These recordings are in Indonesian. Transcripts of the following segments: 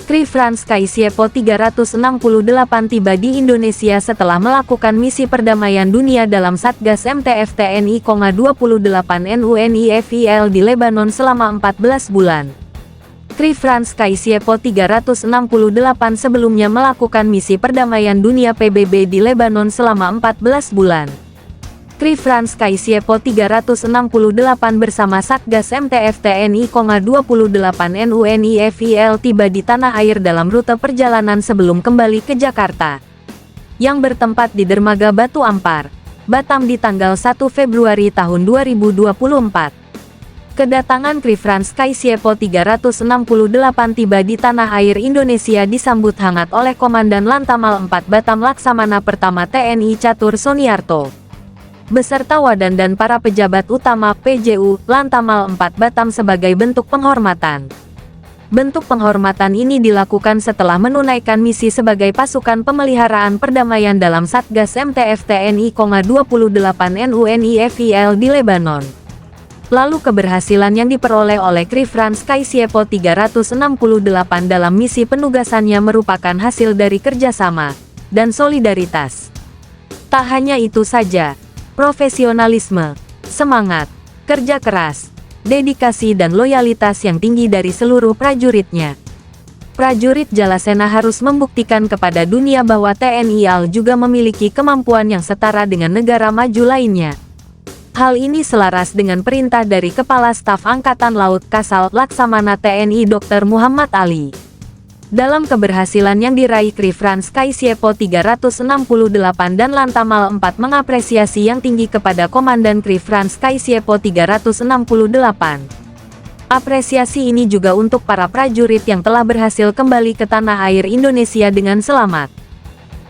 Kri-France KICEPO 368 tiba di Indonesia setelah melakukan misi perdamaian dunia dalam Satgas MTF TNI 28 NUNIFIL di Lebanon selama 14 bulan. Kri-France KICEPO 368 sebelumnya melakukan misi perdamaian dunia PBB di Lebanon selama 14 bulan. Kri-France KICEPO 368 bersama Satgas MTF TNI 28 NUNIFIL tiba di tanah air dalam rute perjalanan sebelum kembali ke Jakarta, yang bertempat di Dermaga Batu Ampar, Batam di tanggal 1 Februari tahun 2024. Kedatangan Kri-France KICEPO 368 tiba di tanah air Indonesia disambut hangat oleh Komandan Lantamal 4 Batam Laksamana Pertama TNI Catur Soniarto, beserta Wadan dan para pejabat utama PJU Lantamal 4 Batam sebagai bentuk penghormatan. Bentuk penghormatan ini dilakukan setelah menunaikan misi sebagai pasukan pemeliharaan perdamaian dalam Satgas MTF TNI 28 NUNIFIL di Lebanon. Lalu keberhasilan yang diperoleh oleh Kri-France KICEPO 368 dalam misi penugasannya merupakan hasil dari kerjasama dan solidaritas. Tak hanya itu saja, profesionalisme, semangat, kerja keras, dedikasi dan loyalitas yang tinggi dari seluruh prajuritnya. Prajurit Jalasena harus membuktikan kepada dunia bahwa TNI AL juga memiliki kemampuan yang setara dengan negara maju lainnya. Hal ini selaras dengan perintah dari Kepala Staf Angkatan Laut Kasal Laksamana TNI Dr. Muhammad Ali. Dalam keberhasilan yang diraih Kri-France KICEPO 368 dan Lantamal 4 mengapresiasi yang tinggi kepada Komandan Kri-France KICEPO 368. Apresiasi ini juga untuk para prajurit yang telah berhasil kembali ke tanah air Indonesia dengan selamat.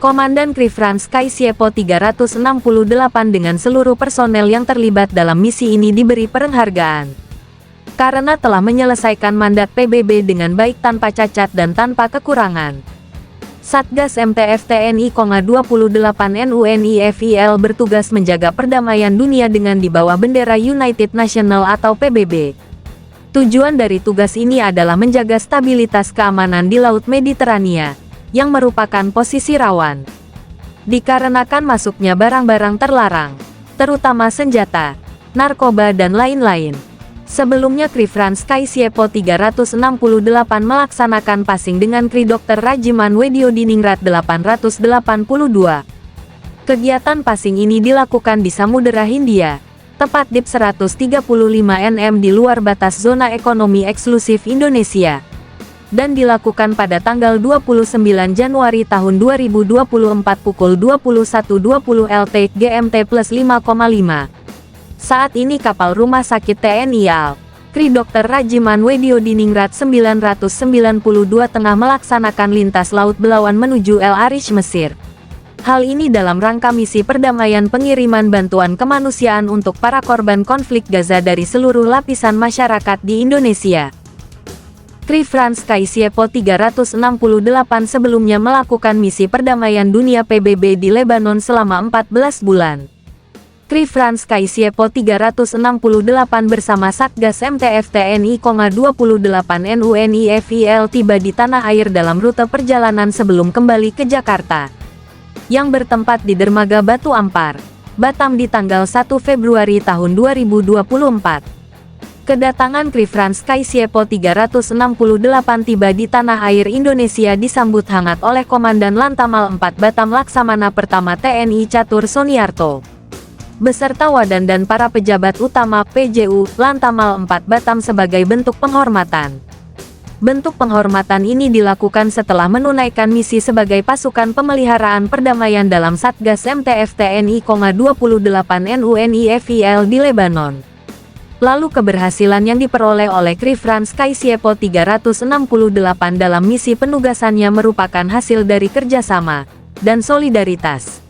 Komandan Kri-France KICEPO 368 dengan seluruh personel yang terlibat dalam misi ini diberi penghargaan karena telah menyelesaikan mandat PBB dengan baik tanpa cacat dan tanpa kekurangan. Satgas MTF TNI 28 NUNIFIL bertugas menjaga perdamaian dunia dengan di bawah bendera United Nations atau PBB. Tujuan dari tugas ini adalah menjaga stabilitas keamanan di Laut Mediterania, yang merupakan posisi rawan dikarenakan masuknya barang-barang terlarang, terutama senjata, narkoba dan lain-lain. Sebelumnya Kri-France KICEPO 368 melaksanakan passing dengan Kri Dr. Rajiman Wediodiningrat 882. Kegiatan passing ini dilakukan di Samudera Hindia, tepat di 135 nm di luar batas zona ekonomi eksklusif Indonesia, dan dilakukan pada tanggal 29 Januari tahun 2024 pukul 21.20 LT GMT +5,5. Saat ini kapal rumah sakit TNI AL, Kri Dr. Rajiman Wediodiningrat 992 tengah melaksanakan lintas Laut Belawan menuju El Arish, Mesir. Hal ini dalam rangka misi perdamaian pengiriman bantuan kemanusiaan untuk para korban konflik Gaza dari seluruh lapisan masyarakat di Indonesia. Kri-France KICEPO 368 sebelumnya melakukan misi perdamaian dunia PBB di Lebanon selama 14 bulan. Kri-France KICEPO 368 bersama Satgas MTF TNI 28 NUNIFIL tiba di tanah air dalam rute perjalanan sebelum kembali ke Jakarta, yang bertempat di Dermaga Batu Ampar, Batam di tanggal 1 Februari tahun 2024. Kedatangan Kri-France KICEPO 368 tiba di tanah air Indonesia disambut hangat oleh Komandan Lantamal 4 Batam Laksamana Pertama TNI Catur Soniarto, beserta Wadan dan para pejabat utama PJU Lantamal 4 Batam sebagai bentuk penghormatan. Bentuk penghormatan ini dilakukan setelah menunaikan misi sebagai pasukan pemeliharaan perdamaian dalam Satgas MTF TNI 28 NUNIFIL di Lebanon. Lalu keberhasilan yang diperoleh oleh Kri-France KICEPO 368 dalam misi penugasannya merupakan hasil dari kerjasama dan solidaritas.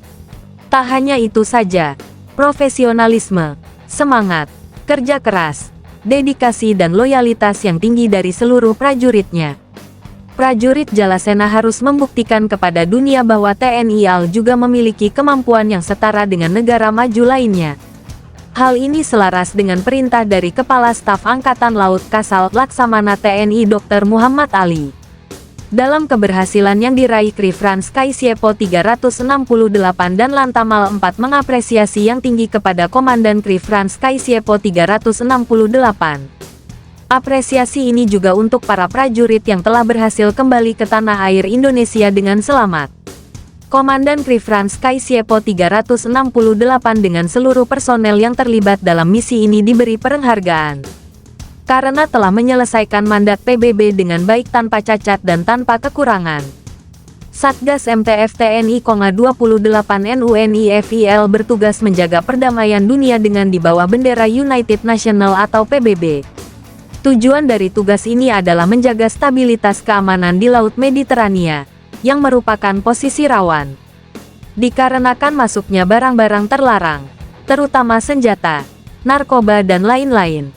Tak hanya itu saja, profesionalisme, semangat, kerja keras, dedikasi dan loyalitas yang tinggi dari seluruh prajuritnya. Prajurit Jalasena harus membuktikan kepada dunia bahwa TNI AL juga memiliki kemampuan yang setara dengan negara maju lainnya. Hal ini selaras dengan perintah dari Kepala Staf Angkatan Laut Kasal Laksamana TNI Dr. Muhammad Ali. Dalam keberhasilan yang diraih Kri-France Kaisiepo 368 dan Lantamal 4 mengapresiasi yang tinggi kepada Komandan Kri-France Kaisiepo 368. Apresiasi ini juga untuk para prajurit yang telah berhasil kembali ke tanah air Indonesia dengan selamat. Komandan Kri-France Kaisiepo 368 dengan seluruh personel yang terlibat dalam misi ini diberi penghargaan karena telah menyelesaikan mandat PBB dengan baik tanpa cacat dan tanpa kekurangan. Satgas MTF TNI 28 NUNIFIL bertugas menjaga perdamaian dunia dengan di bawah bendera United Nations atau PBB. Tujuan dari tugas ini adalah menjaga stabilitas keamanan di Laut Mediterania, yang merupakan posisi rawan. Dikarenakan masuknya barang-barang terlarang, terutama senjata, narkoba dan lain-lain.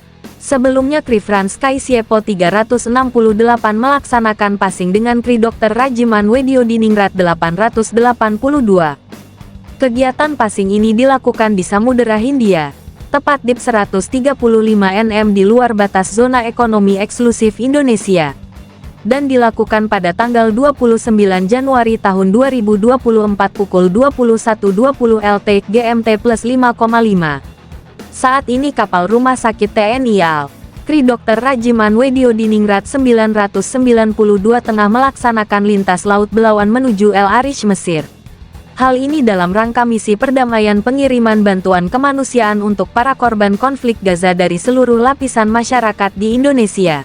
Sebelumnya Kri-France Kaisiepo 368 melaksanakan passing dengan Kri Dr. Rajiman Wediodiningrat 882. Kegiatan passing ini dilakukan di Samudera Hindia, tepat di 135 nm di luar batas zona ekonomi eksklusif Indonesia, dan dilakukan pada tanggal 29 Januari tahun 2024 pukul 21.20 LT GMT +5,5. Saat ini kapal rumah sakit TNI AL, Kri Dr. Rajiman Wediodiningrat 992 tengah melaksanakan lintas Laut Belawan menuju El Arish, Mesir. Hal ini dalam rangka misi perdamaian pengiriman bantuan kemanusiaan untuk para korban konflik Gaza dari seluruh lapisan masyarakat di Indonesia.